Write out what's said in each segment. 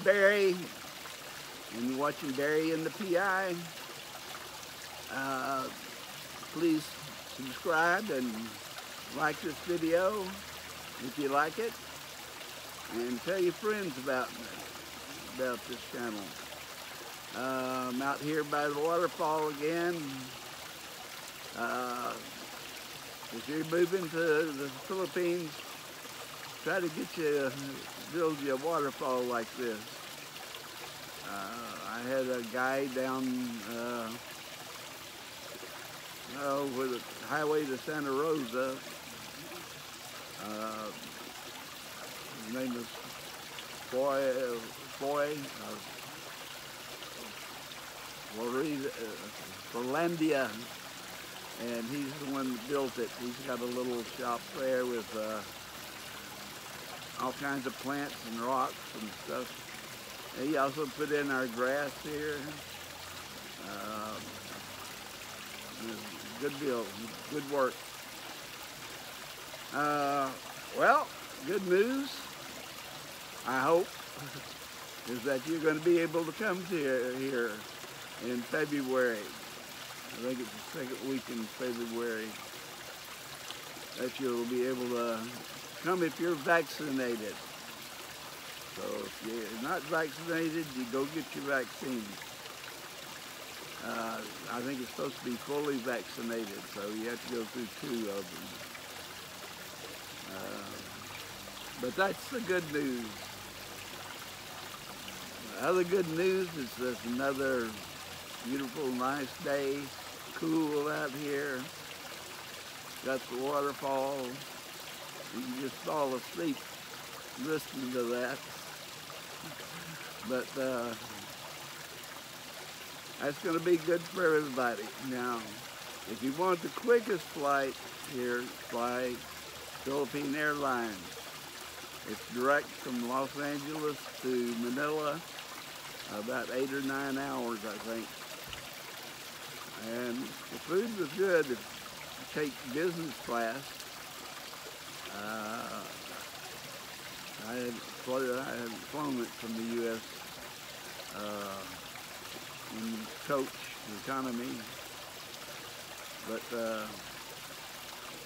Barry, and you're watching Barry in the PI. Please subscribe and like this video if you like it, and tell your friends about this channel. I'm out here by the waterfall again. If you're moving to the Philippines, try to build you a waterfall like this. I had a guy down with the highway to Santa Rosa. His name was Forlandia, and he's the one that built it. He's got a little shop there with all kinds of plants and rocks and stuff. And he also put in our grass here. Good deal, good work. Well, good news, I hope, is that you're going to be able to come to here in February. I think it's the second week in February that you'll be able to come if you're vaccinated. So if you're not vaccinated, you go get your vaccine. I think it's supposed to be fully vaccinated, so you have to go through 2 of them. But that's the good news. The other good news is there's another beautiful, nice day, cool out here. Got the waterfall. You can just fall asleep listening to that. But that's going to be good for everybody. Now, if you want the quickest flight here, fly Philippine Airlines. It's direct from Los Angeles to Manila, about 8 or 9 hours, I think. And the food was good if you take business class. I had flown it from the U.S. In coach economy, but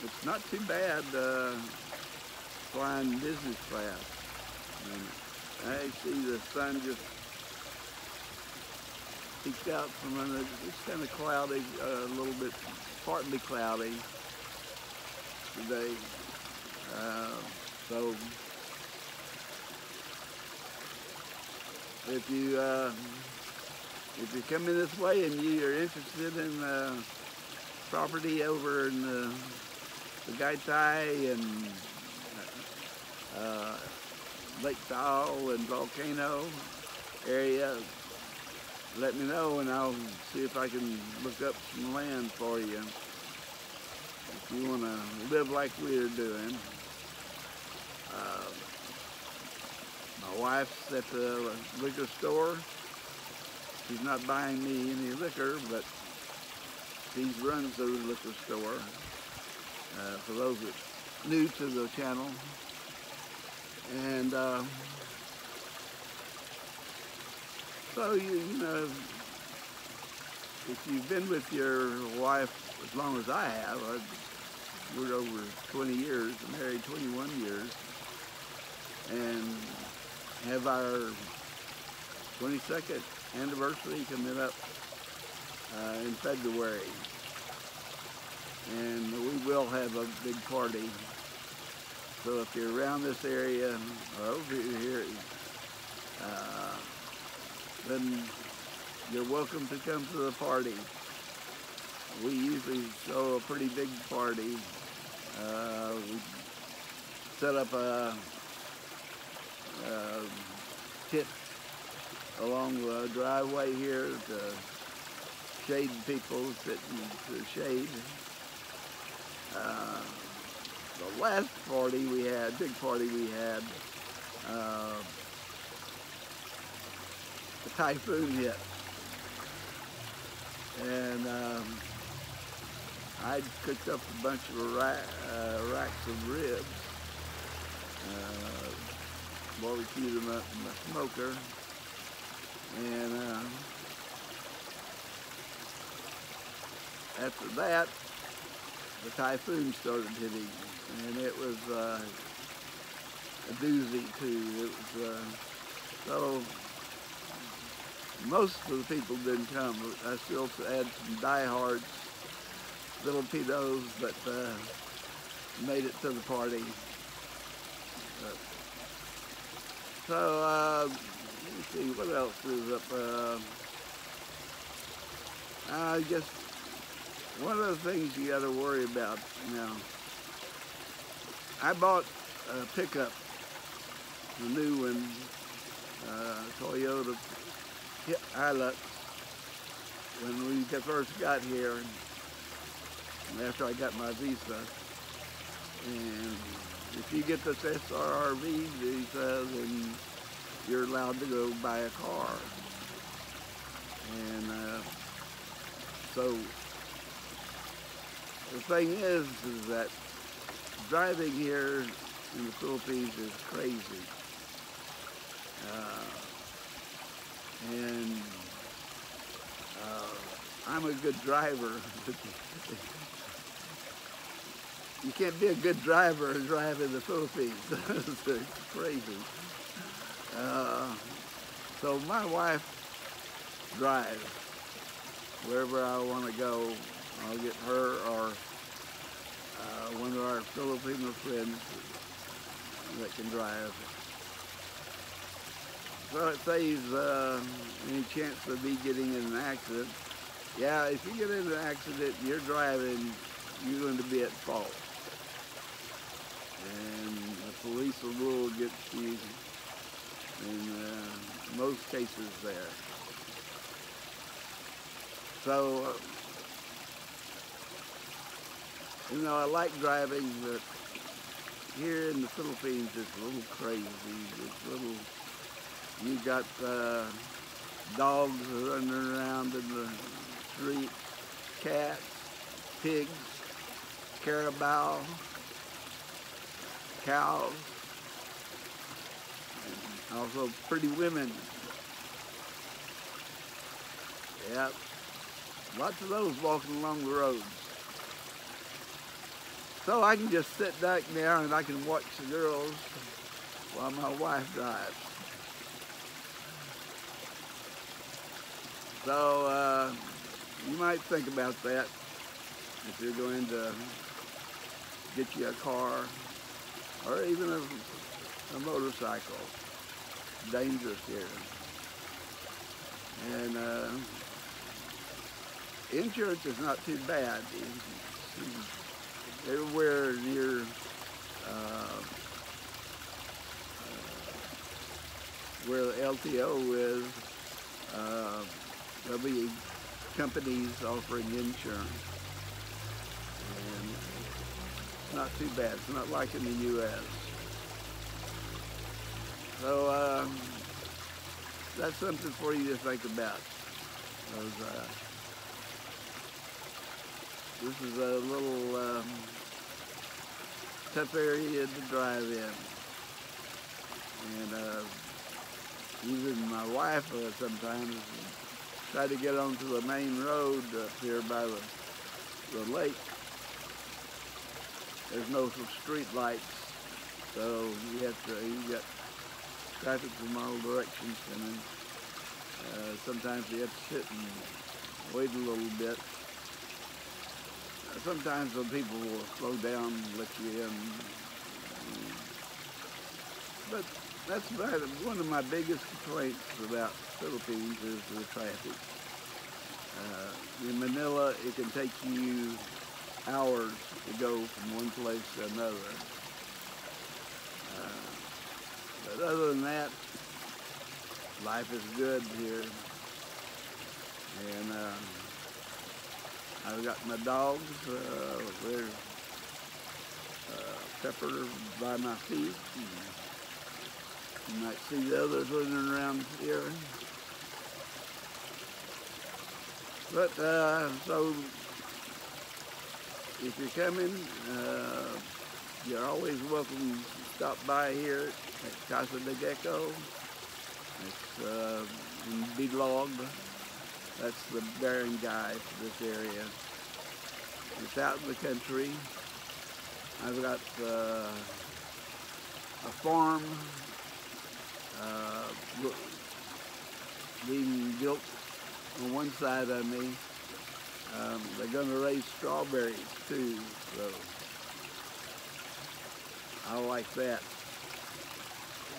it's not too bad flying business class. I see the sun just peeked out from under. It's kind of cloudy, a little bit, partly cloudy today. So if you're coming this way and you're interested in property over in the Tagaytay and Lake Tahoe and Volcano area, let me know and I'll see if I can look up some land for you. If you want to live like we're doing. My wife's at the liquor store. She's not buying me any liquor, but she runs the liquor store. For those that are new to the channel. And so, you know, if you've been with your wife as long as I have, we're over 20 years, married 21 years, and have our 22nd anniversary coming up in February. And we will have a big party. So if you're around this area or over here, then you're welcome to come to the party. We usually throw a pretty big party. We set up a tent along the driveway here to shade people sitting in the shade. The last party we had, big party we had, the typhoon hit. And I cooked up a bunch of racks of ribs, barbecued them up in the smoker, And after that, the typhoon started hitting, and it was a doozy too. It was so most of the people didn't come. I still had some diehards, Filipinos, that made it to the party. But, so let me see what else is up. I guess one of the things you got to worry about now. I bought a pickup, a new one, Toyota Hilux, when we first got here, after I got my visa. And if you get this SRRV visa, then you're allowed to go buy a car. And so the thing is that driving here in the Philippines is crazy. And I'm a good driver. You can't be a good driver and drive in the Philippines. It's crazy. So my wife drives. Wherever I want to go, I'll get her or one of our Filipino friends that can drive. So it saves any chance of me getting in an accident. Yeah, if you get in an accident and you're driving, you're going to be at fault. And the police will get you in most cases there. So, I like driving, but here in the Philippines it's a little crazy. You got dogs running around in the street, cats, pigs, carabao, cows, and also pretty women. Yep. Lots of those walking along the roads. So I can just sit back there and I can watch the girls while my wife drives. So you might think about that if you're going to get you a car or even a motorcycle. It's dangerous here. And insurance is not too bad. Everywhere near where the LTO is, there'll be companies offering insurance. And it's not too bad. It's not like in the U.S. So that's something for you to think about. This is a little tough area to drive in. And even my wife sometimes try to get onto the main road up here by the lake. There's no street lights, so you got traffic from all directions coming. Sometimes you have to sit and wait a little bit. Sometimes the people will slow down and let you in. But that's about it. One of my biggest complaints about Philippines is the traffic. In Manila, it can take you hours to go from one place to another. But other than that, life is good here. And I've got my dogs. They're Pepper by my feet. You might see the others running around here. But so if you're coming, you're always welcome to stop by here at Casa de Gecko. It's and Beelog. That's the bearing guy for this area. It's out in the country. I've got a farm being built on one side of me. They're going to raise strawberries too, so I like that.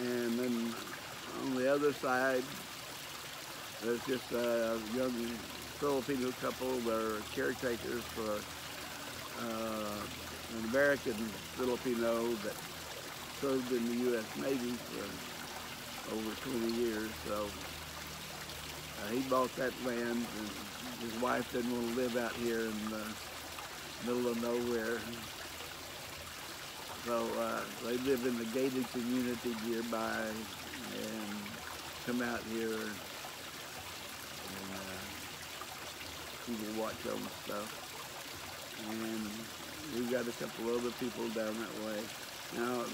And then on the other side, there's just a young Filipino couple that are caretakers for an American Filipino that served in the U.S. Navy for over 20 years. So he bought that land, and his wife didn't want to live out here in the middle of nowhere. So they live in the gated community nearby and come out here and people watch them and stuff. And we've got a couple other people down that way. Now,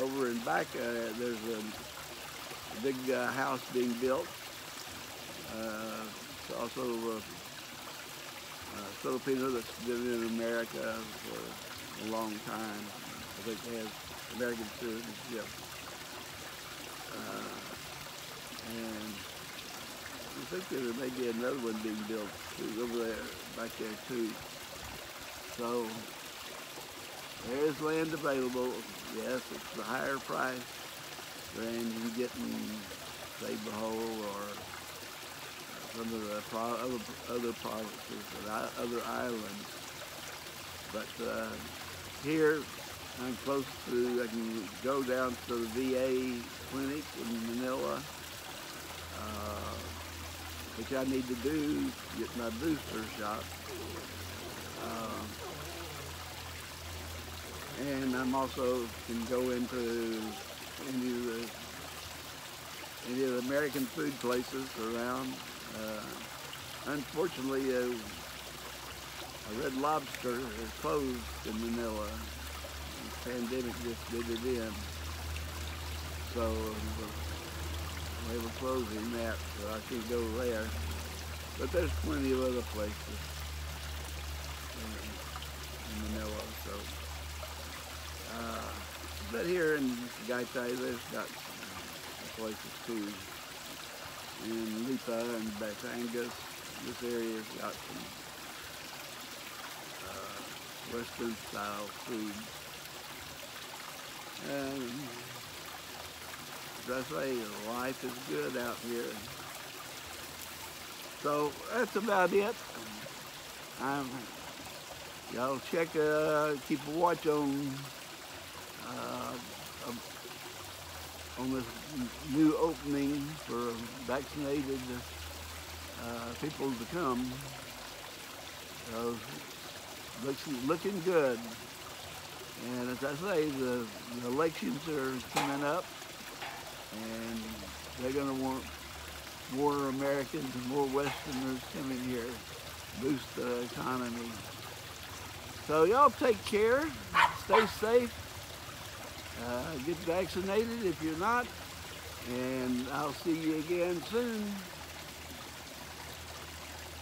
over in back, there's a big house being built. It's also a Filipino that's been in America for a long time. I think they have American citizenship. And I think there may be another one being built too, over there, back there too. So there is land available. Yes, it's a higher price than you get in, say, Bohol or some of the other provinces or other islands. But here, I'm close to, I can go down to the VA clinic in Manila, which I need to do to get my booster shot. And I'm also can go into any of the American food places around. Unfortunately, a Red Lobster is closed in Manila. The pandemic just did it in. So they were closing that, so I can't go there. But there's plenty of other places in Manila. So, but here in Gaitai, there's got places too. In Lipa and Batangas, this area's got some Western style food. And as I say, life is good out here. So that's about it. Y'all check, keep a watch on this new opening for vaccinated people to come. Looking good. And as I say, the elections are coming up, and they're going to want more Americans and more Westerners coming here to boost the economy. So y'all take care, stay safe, get vaccinated if you're not, and I'll see you again soon.